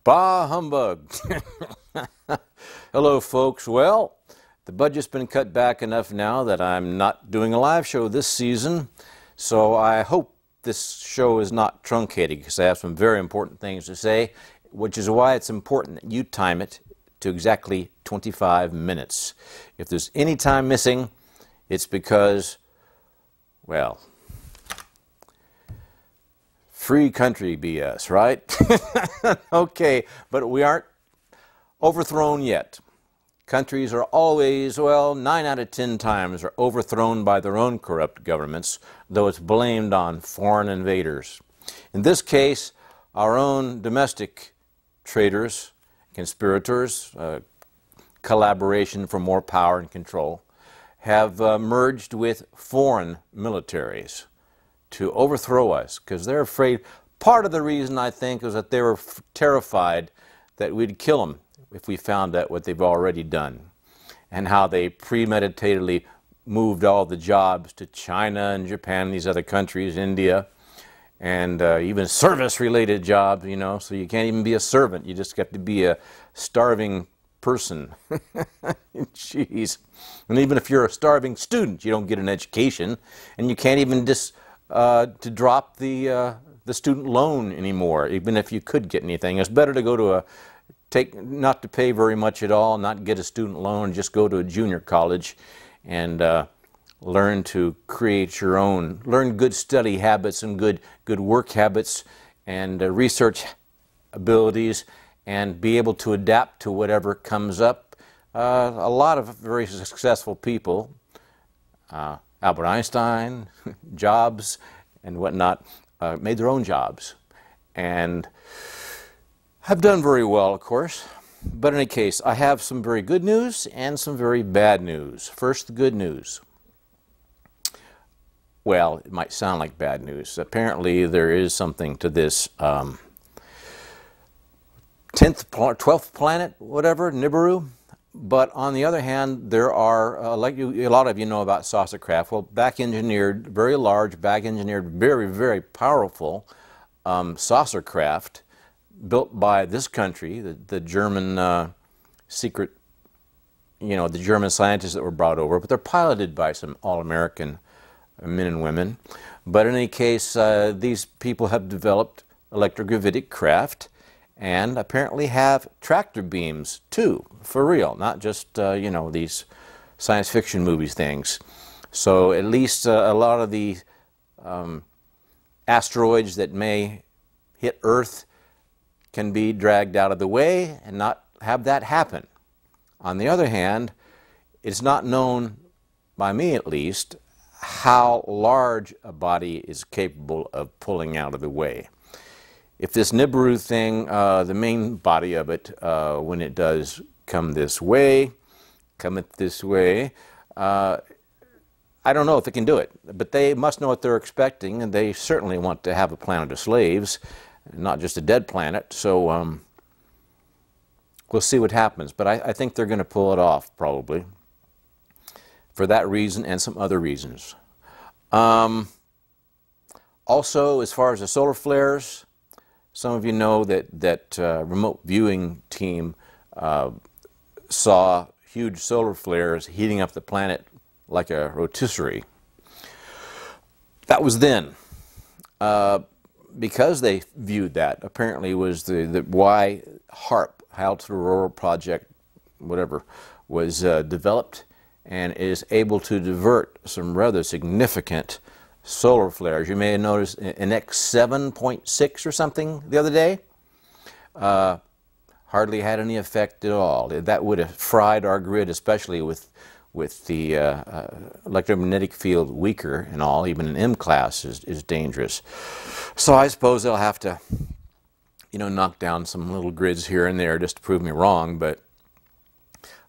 Bah humbug. Hello, folks. Well, the budget's been cut back enough now that I'm not doing a live show this season, so I hope this show is not truncated because I have some very important things to say, which is why it's important that you time it to exactly 25 minutes. If there's any time missing, it's because, well, free country BS, right? Okay, but we aren't overthrown yet. Countries are always, well, 9 out of 10 times are overthrown by their own corrupt governments, though it's blamed on foreign invaders. In this case, our own domestic traitors, conspirators, collaboration for more power and control, have merged with foreign militaries to overthrow us because they're afraid. Part of the reason, I think, is that they were terrified that we'd kill them if we found out what they've already done and how they premeditatedly moved all the jobs to China and Japan, these other countries, India, and even service-related jobs, you know, so you can't even be a servant. You just have to be a starving person. Jeez. And even if you're a starving student, you don't get an education, and you can't even to drop the student loan anymore, even if you could get anything. It's better to go to not to pay very much at all, not get a student loan, just go to a junior college and learn to create your own, learn good study habits and good work habits and research abilities and be able to adapt to whatever comes up. A lot of very successful people, Albert Einstein, Jobs, and whatnot, made their own jobs and have done very well, of course. But in any case, I have some very good news and some very bad news. First, the good news. Well, it might sound like bad news. Apparently, there is something to this 12th planet, whatever, Nibiru. But on the other hand, there are, like a lot of you know about saucer craft, well, back-engineered, very large, back-engineered, very, very powerful saucer craft built by this country, the German secret, you know, the German scientists that were brought over, but they're piloted by some all-American men and women. But in any case, these people have developed electrogravitic craft and apparently have tractor beams too, for real, not just, you know, these science fiction movies things. So at least a lot of the asteroids that may hit Earth can be dragged out of the way and not have that happen. On the other hand, it's not known, by me at least, how large a body is capable of pulling out of the way. If this Nibiru thing, the main body of it, when it does cometh this way, I don't know if it can do it, but they must know what they're expecting, and they certainly want to have a planet of slaves, not just a dead planet. So we'll see what happens. But I think they're going to pull it off, probably, for that reason and some other reasons. Also, as far as the solar flares, some of you know that remote viewing team saw huge solar flares heating up the planet like a rotisserie. That was then. Because they viewed that, apparently was the why HAARP, High Altitude Aurora Project, whatever, was developed and is able to divert some rather significant solar flares. You may have noticed an X7.6 or something the other day. Hardly had any effect at all. That would have fried our grid, especially with the electromagnetic field weaker and all. Even an M class is dangerous. So I suppose they'll have to, you know, knock down some little grids here and there just to prove me wrong, but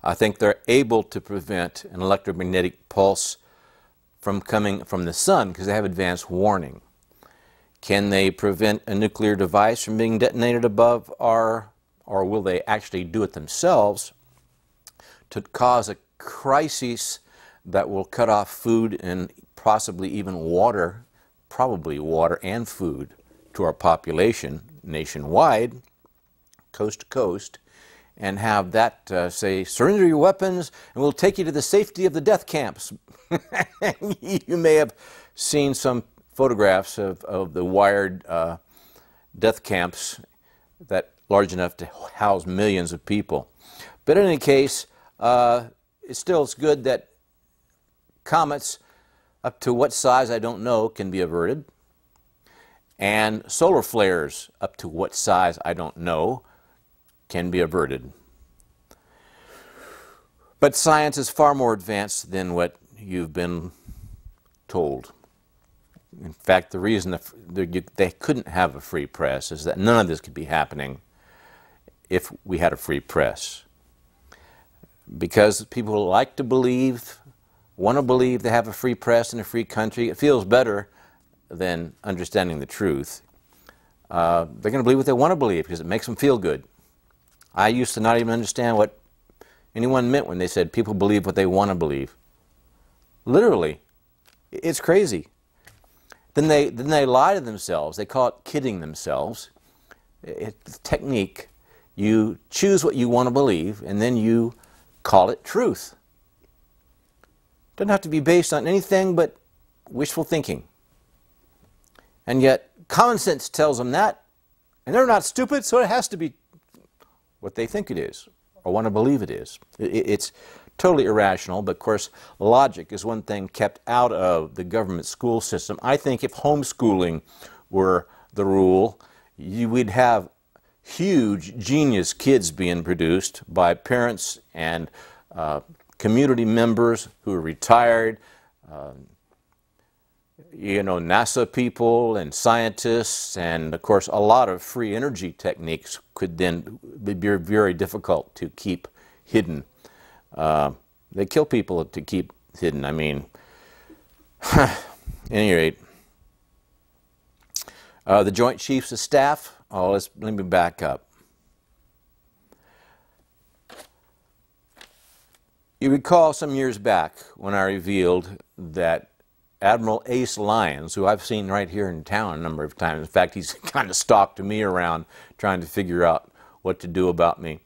I think they're able to prevent an electromagnetic pulse from coming from the sun because they have advanced warning. Can they prevent a nuclear device from being detonated above or will they actually do it themselves to cause a crisis that will cut off food and possibly even water, probably water and food, to our population nationwide? coast to coast, and have that say, surrender your weapons and we'll take you to the safety of the death camps. You may have seen some photographs of the wired death camps that large enough to house millions of people. But in any case, it's good that comets up to what size I don't know can be averted, and solar flares up to what size I don't know can be averted. But science is far more advanced than what you've been told. In fact, the reason they couldn't have a free press is that none of this could be happening if we had a free press. Because people like to believe, want to believe they have a free press in a free country. It feels better than understanding the truth. They're going to believe what they want to believe because it makes them feel good. I used to not even understand what anyone meant when they said people believe what they want to believe. Literally. It's crazy. Then they lie to themselves. They call it kidding themselves. It's a technique. You choose what you want to believe, and then you call it truth. It doesn't have to be based on anything but wishful thinking. And yet, common sense tells them that, and they're not stupid, so it has to be what they think it is, or want to believe it is. It's totally irrational, but of course, logic is one thing kept out of the government school system. I think if homeschooling were the rule, we'd have huge genius kids being produced by parents and community members who are retired, NASA people and scientists, and of course a lot of free energy techniques could then be very difficult to keep hidden. They kill people to keep hidden. I mean, at any rate, the Joint Chiefs of Staff. Oh, let me back up. You recall some years back when I revealed that Admiral Ace Lyons, who I've seen right here in town a number of times. In fact, he's kind of stalked me around trying to figure out what to do about me.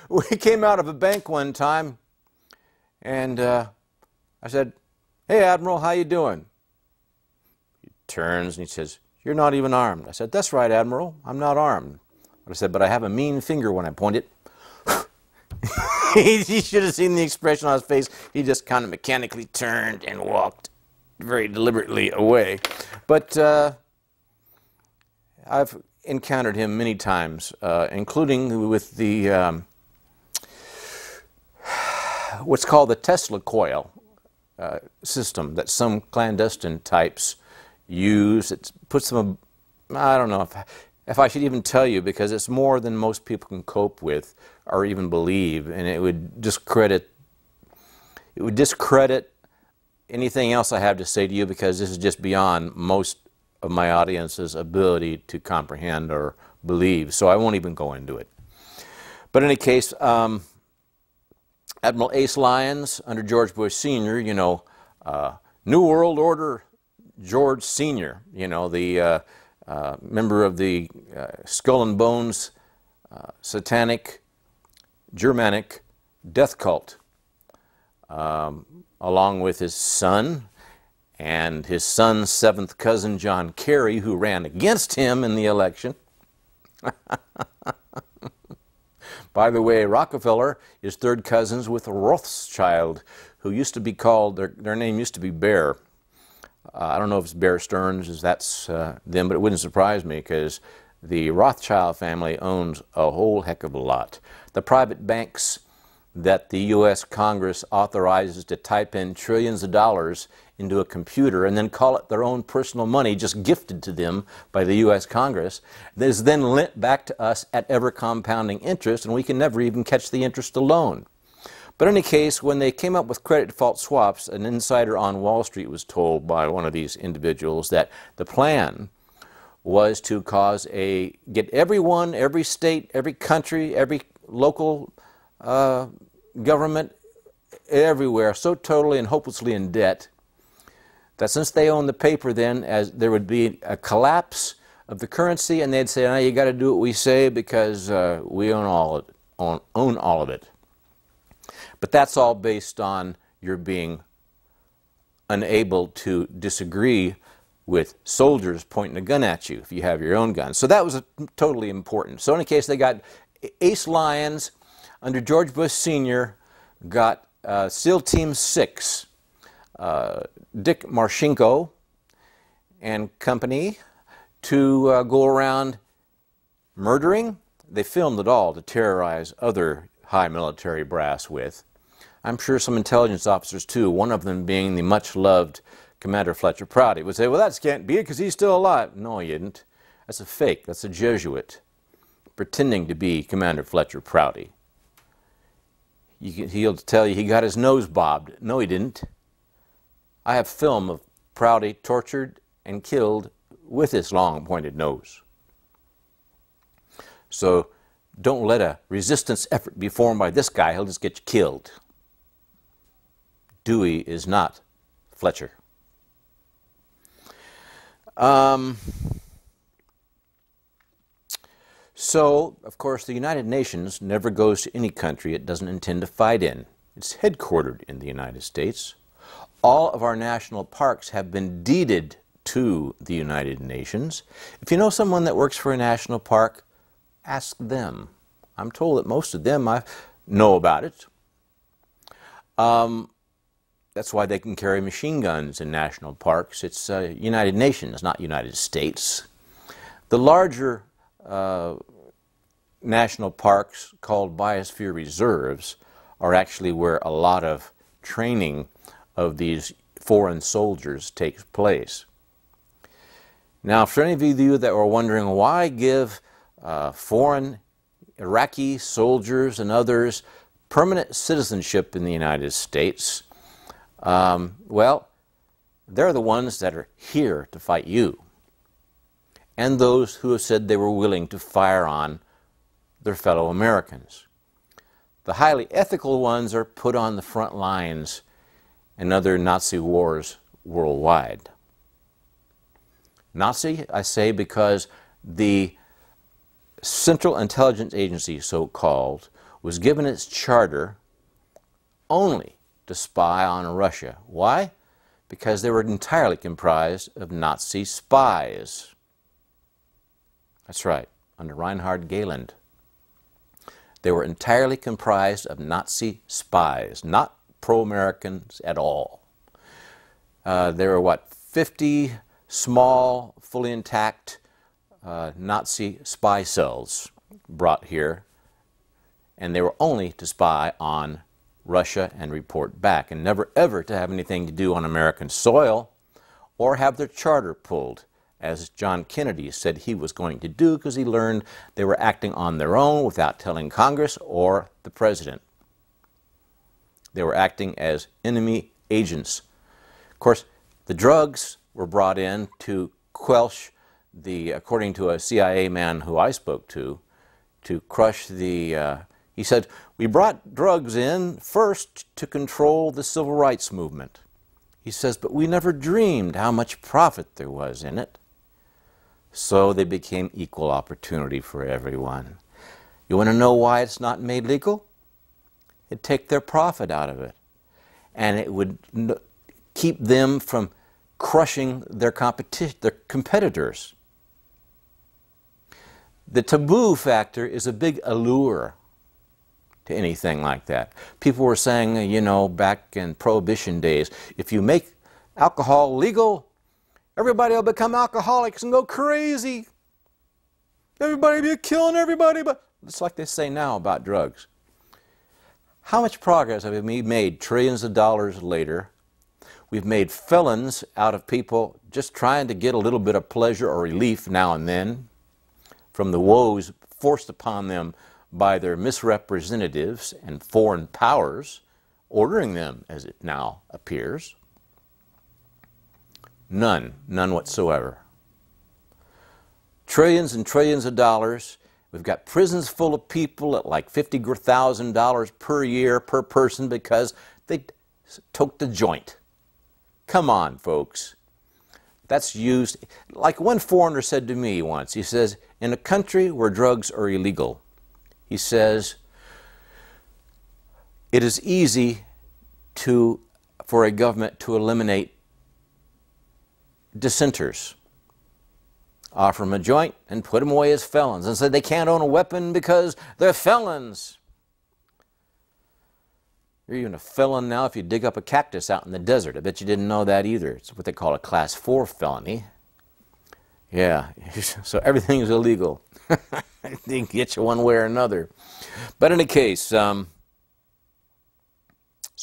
We came out of a bank one time, and I said, "Hey, Admiral, how you doing?" He turns and he says, "You're not even armed." I said, "That's right, Admiral, I'm not armed." But I said, "But I have a mean finger when I point it." He should have seen the expression on his face. He just kind of mechanically turned and walked very deliberately away. But I've encountered him many times, including with the what's called the Tesla coil system that some clandestine types use. It puts them, I don't know if I should even tell you, because it's more than most people can cope with or even believe, and it would discredit anything else I have to say to you, because this is just beyond most of my audience's ability to comprehend or believe, so I won't even go into it. But in any case, Admiral Ace Lyons, under George Bush Sr., New World Order George Sr., the member of the Skull and Bones satanic Germanic death cult, along with his son and his son's seventh cousin John Kerry, who ran against him in the election. By the way, Rockefeller is third cousins with Rothschild, who used to be called, their name used to be Bear. I don't know if it's Bear Stearns, that's them, but it wouldn't surprise me, because the Rothschild family owns a whole heck of a lot. The private banks that the U.S. Congress authorizes to type in trillions of dollars into a computer and then call it their own personal money, just gifted to them by the U.S. Congress, that is then lent back to us at ever-compounding interest, and we can never even catch the interest alone. But in any case, when they came up with credit default swaps, an insider on Wall Street was told by one of these individuals that the plan was to get everyone, every state, every country, every local government, everywhere, so totally and hopelessly in debt that since they own the paper then, as there would be a collapse of the currency, and they'd say, "No, you got to do what we say because we own all of it." But that's all based on your being unable to disagree with soldiers pointing a gun at you if you have your own gun. So that was totally important. So in any case, they got Ace Lions under George Bush Sr. got SEAL Team 6, Dick Marcinko and company, to go around murdering. They filmed it all to terrorize other high military brass with. I'm sure some intelligence officers too, one of them being the much-loved Commander Fletcher Prouty, would say, "Well, that can't be it because he's still alive." No, he isn't. That's a fake. That's a Jesuit pretending to be Commander Fletcher Prouty. He'll tell you he got his nose bobbed. No, he didn't. I have film of Prouty tortured and killed with his long pointed nose. So don't let a resistance effort be formed by this guy. He'll just get you killed. Dewey is not Fletcher. So, of course, the United Nations never goes to any country it doesn't intend to fight in. It's headquartered in the United States. All of our national parks have been deeded to the United Nations. If you know someone that works for a national park, ask them. I'm told that most of them know about it. That's why they can carry machine guns in national parks. It's United Nations, not United States. The larger national parks, called biosphere reserves, are actually where a lot of training of these foreign soldiers takes place. Now, for any of you that were wondering why give foreign Iraqi soldiers and others permanent citizenship in the United States, well, they're the ones that are here to fight you, and those who have said they were willing to fire on their fellow Americans. The highly ethical ones are put on the front lines in other Nazi wars worldwide. Nazi, I say, because the Central Intelligence Agency, so-called, was given its charter only to spy on Russia. Why? Because they were entirely comprised of Nazi spies. That's right, under Reinhard Gehland. They were entirely comprised of Nazi spies, not pro-Americans at all. There were, 50 small, fully intact Nazi spy cells brought here, and they were only to spy on Russia and report back, and never ever to have anything to do on American soil or have their charter pulled, as John Kennedy said he was going to do, because he learned they were acting on their own without telling Congress or the President. They were acting as enemy agents. Of course, the drugs were brought in to quench the, according to a CIA man who I spoke to crush the, he said, "We brought drugs in first to control the civil rights movement." He says, "But we never dreamed how much profit there was in it." So they became equal opportunity for everyone. You want to know why it's not made legal? It'd take their profit out of it, and it would keep them from crushing their competitors. The taboo factor is a big allure to anything like that. People were saying, you know, back in Prohibition days, if you make alcohol legal, everybody will become alcoholics and go crazy. Everybody will be killing everybody. But it's like they say now about drugs. How much progress have we made trillions of dollars later? We've made felons out of people just trying to get a little bit of pleasure or relief now and then from the woes forced upon them by their misrepresentatives and foreign powers, ordering them, as it now appears. None whatsoever. Trillions and trillions of dollars. We've got prisons full of people at like $50,000 per year per person because they took the joint. Come on, folks. That's used, like one foreigner said to me once, he says, in a country where drugs are illegal, he says, it is easy for a government to eliminate dissenters. Offer them a joint and put them away as felons and say they can't own a weapon because they're felons. You're even a felon now if you dig up a cactus out in the desert. I bet you didn't know that either. It's what they call a Class 4 felony. Yeah, so everything is illegal. They can get you one way or another. But in any case, so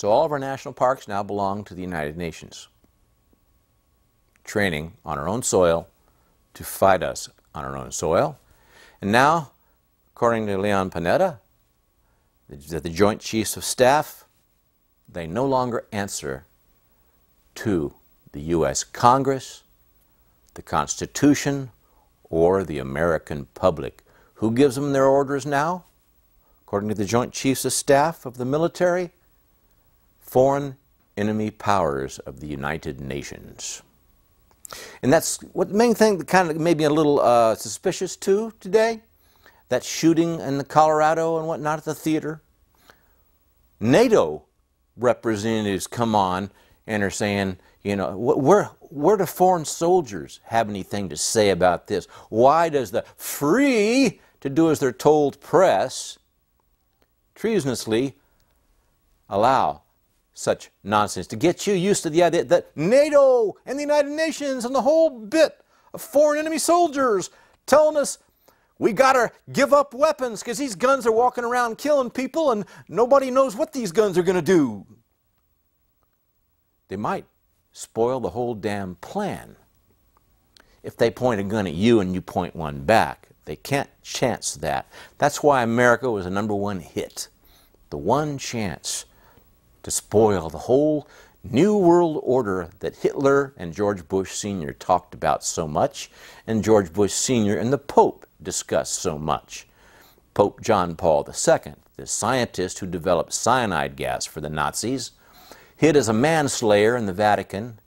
all of our national parks now belong to the United Nations. Training on our own soil to fight us on our own soil. And now, according to Leon Panetta, the Joint Chiefs of Staff, they no longer answer to the U.S. Congress, the Constitution, or the American public. Who gives them their orders now? According to the Joint Chiefs of Staff of the military, foreign enemy powers of the United Nations. And that's what the main thing that kind of made me a little suspicious too today, that shooting in the Colorado and whatnot at the theater. NATO representatives come on and are saying, you know, where do foreign soldiers have anything to say about this? Why does the free to do as they're told press treasonously allow such nonsense to get you used to the idea that NATO and the United Nations and the whole bit of foreign enemy soldiers telling us we gotta give up weapons because these guns are walking around killing people and nobody knows what these guns are gonna do. They might spoil the whole damn plan if they point a gun at you and you point one back. They can't chance that. That's why America was a #1 hit. The one chance to spoil the whole New World Order that Hitler and George Bush Sr. talked about so much, and George Bush Sr. and the Pope discussed so much. Pope John Paul II, the scientist who developed cyanide gas for the Nazis, hid as a manslayer in the Vatican,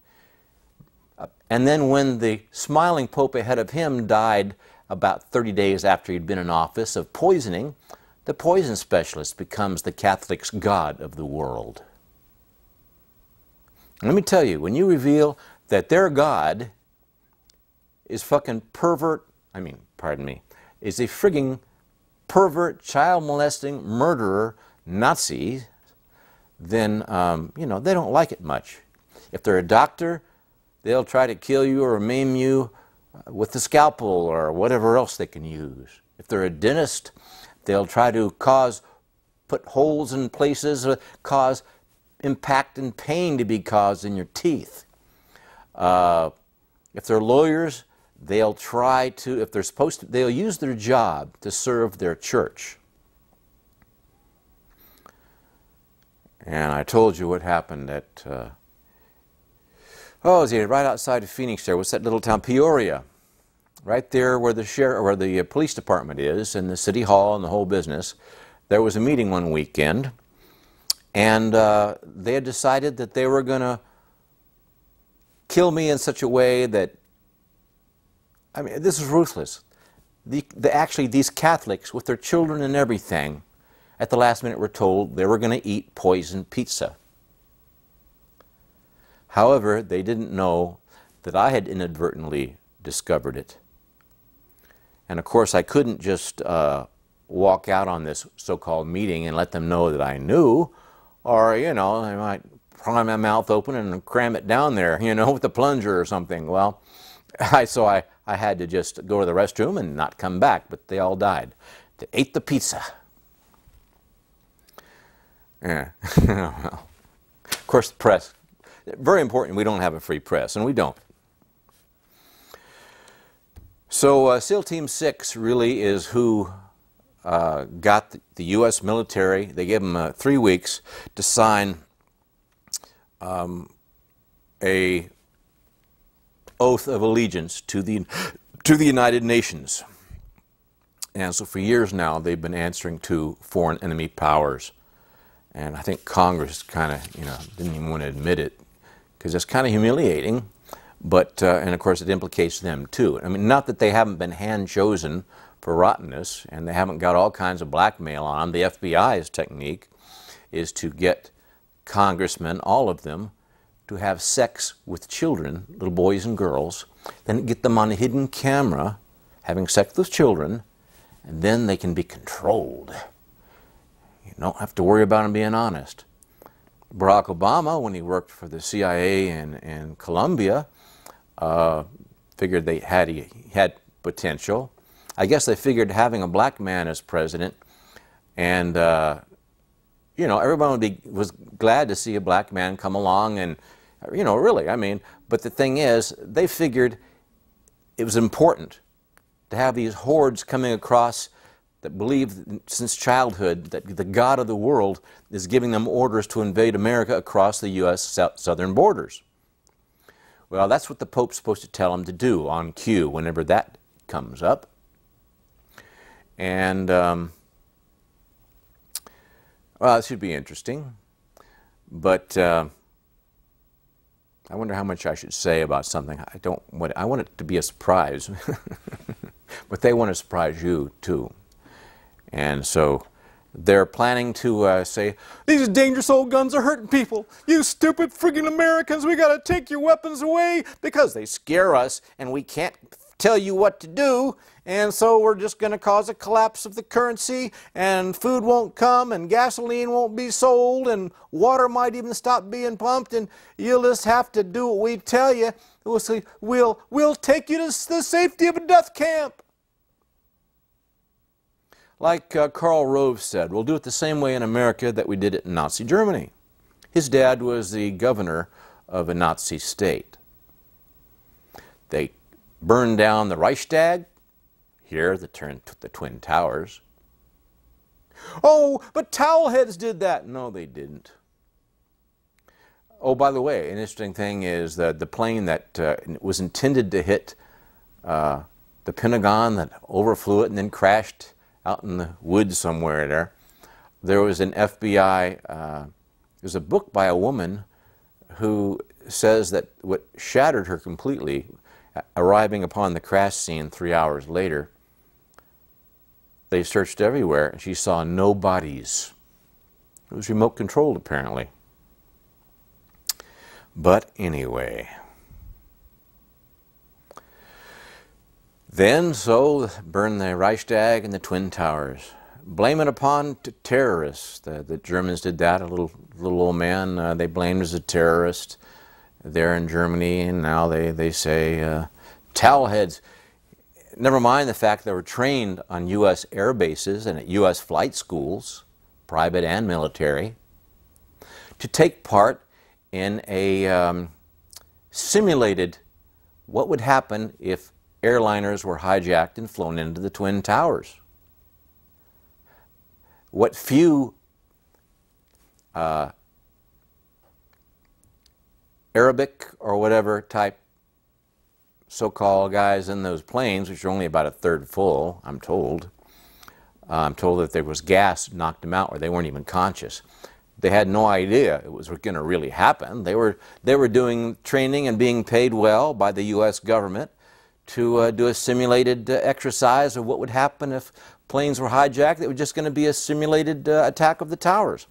and then when the smiling Pope ahead of him died about 30 days after he'd been in office of poisoning, the poison specialist becomes the Catholics' god of the world. And let me tell you, when you reveal that their god is fucking pervert, is a frigging pervert, child molesting, murderer, Nazi, then, you know, they don't like it much. If they're a doctor, they'll try to kill you or maim you with the scalpel or whatever else they can use. If they're a dentist, they'll try to put holes in places, cause impact and pain to be caused in your teeth. If they're lawyers, they'll try to, if they're supposed to, they'll use their job to serve their church. And I told you what happened at, right outside of Phoenix there. What's that little town? Peoria. Right there where the police department is, and the city hall and the whole business. There was a meeting one weekend, and they had decided that they were going to kill me in such a way that, I mean, this is ruthless. Actually, these Catholics, with their children and everything, at the last minute were told they were going to eat poison pizza. However, they didn't know that I had inadvertently discovered it. And of course, I couldn't just walk out on this so-called meeting and let them know that I knew, or, you know, I might pry my mouth open and cram it down there, you know, with a plunger or something. Well, so I had to just go to the restroom and not come back, but they all died. They ate the pizza. Yeah. Well, of course, the press, very important, we don't have a free press, and we don't. So SEAL Team 6 really is who got the U.S. military. They gave them 3 weeks to sign a oath of allegiance to the United Nations. And so for years now, they've been answering to foreign enemy powers. And I think Congress kind of, you know, didn't even want to admit it because it's kind of humiliating. But, and of course it implicates them too. I mean, not that they haven't been hand-chosen for rottenness, and they haven't got all kinds of blackmail on them. The FBI's technique is to get congressmen, all of them, to have sex with children, little boys and girls, then get them on a hidden camera having sex with children, and then they can be controlled. You don't have to worry about them being honest. Barack Obama, when he worked for the CIA in Colombia, figured he had potential. I guess they figured having a black man as president, and you know, everyone was glad to see a black man come along, and you know, really, I mean, but the thing is, they figured it was important to have these hordes coming across that believe since childhood that the God of the world is giving them orders to invade America across the U.S. southern borders. Well, that's what the Pope's supposed to tell them to do on cue whenever that comes up. And, well, it should be interesting. But I wonder how much I should say about something. I want it to be a surprise. But they want to surprise you, too. And so they're planning to say, these dangerous old guns are hurting people. You stupid friggin' Americans, we got to take your weapons away because they scare us and we can't tell you what to do. And so we're just going to cause a collapse of the currency, and food won't come, and gasoline won't be sold, and water might even stop being pumped, and you'll just have to do what we tell you. We'll say, we'll take you to the safety of a death camp. Like Karl Rove said, we'll do it the same way in America that we did it in Nazi Germany. His dad was the governor of a Nazi state. They burned down the Reichstag, here the Twin Towers. Oh, but towelheads did that. No, they didn't. Oh, by the way, an interesting thing is that the plane that was intended to hit the Pentagon that overflew it and then crashed out in the woods somewhere there. There was an FBI, there's a book by a woman who says that what shattered her completely, arriving upon the crash scene 3 hours later, they searched everywhere and she saw no bodies. It was remote controlled apparently. But anyway. Then, so, burn the Reichstag and the Twin Towers. Blame it upon terrorists. The Germans did that. A little old man they blamed as a terrorist there in Germany, and now they say towelheads. Never mind the fact they were trained on U.S. air bases and at U.S. flight schools, private and military, to take part in a simulated what would happen if airliners were hijacked and flown into the Twin Towers. What few Arabic or whatever type so-called guys in those planes, which are only about a third full, I'm told. I'm told that there was gas knocked them out, or they weren't even conscious. They had no idea it was going to really happen. They were doing training and being paid well by the U.S. government to do a simulated exercise of what would happen if planes were hijacked. It was just going to be a simulated attack of the towers.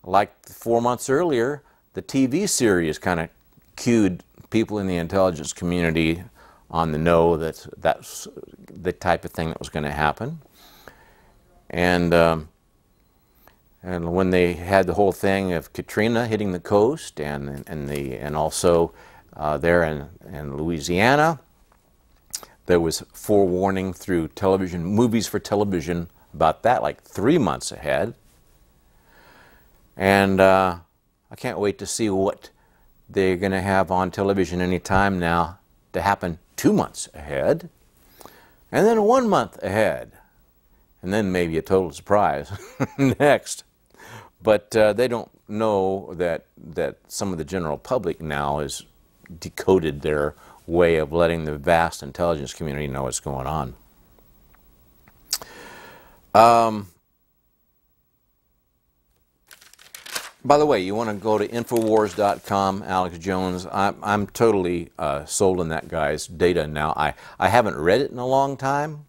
Like 4 months earlier, the TV series kind of cued people in the intelligence community on the know that that's the type of thing that was going to happen. And when they had the whole thing of Katrina hitting the coast, and also there in Louisiana, there was forewarning through television, movies for television about that, like 3 months ahead. And I can't wait to see what they're going to have on television any time now to happen 2 months ahead, and then 1 month ahead, and then maybe a total surprise next. But they don't know that some of the general public now has decoded their way of letting the vast intelligence community know what's going on. By the way, you want to go to Infowars.com, Alex Jones. I'm totally sold on that guy's data now. I haven't read it in a long time.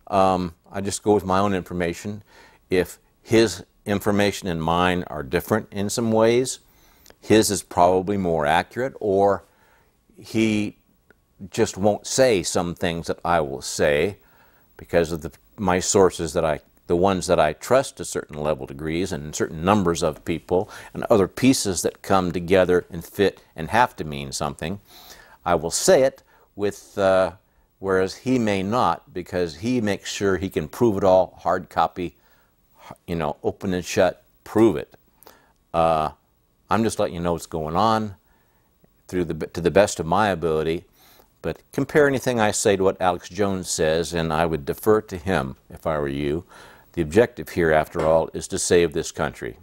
I just go with my own information. If his information and mine are different in some ways, his is probably more accurate, or he just won't say some things that I will say because of my sources the ones that I trust to certain level degrees and certain numbers of people and other pieces that come together and fit and have to mean something. I will say it with, whereas he may not, because he makes sure he can prove it all, hard copy, you know, open and shut, prove it. I'm just letting you know what's going on to the best of my ability. But compare anything I say to what Alex Jones says, and I would defer to him if I were you. The objective here, after all, is to save this country.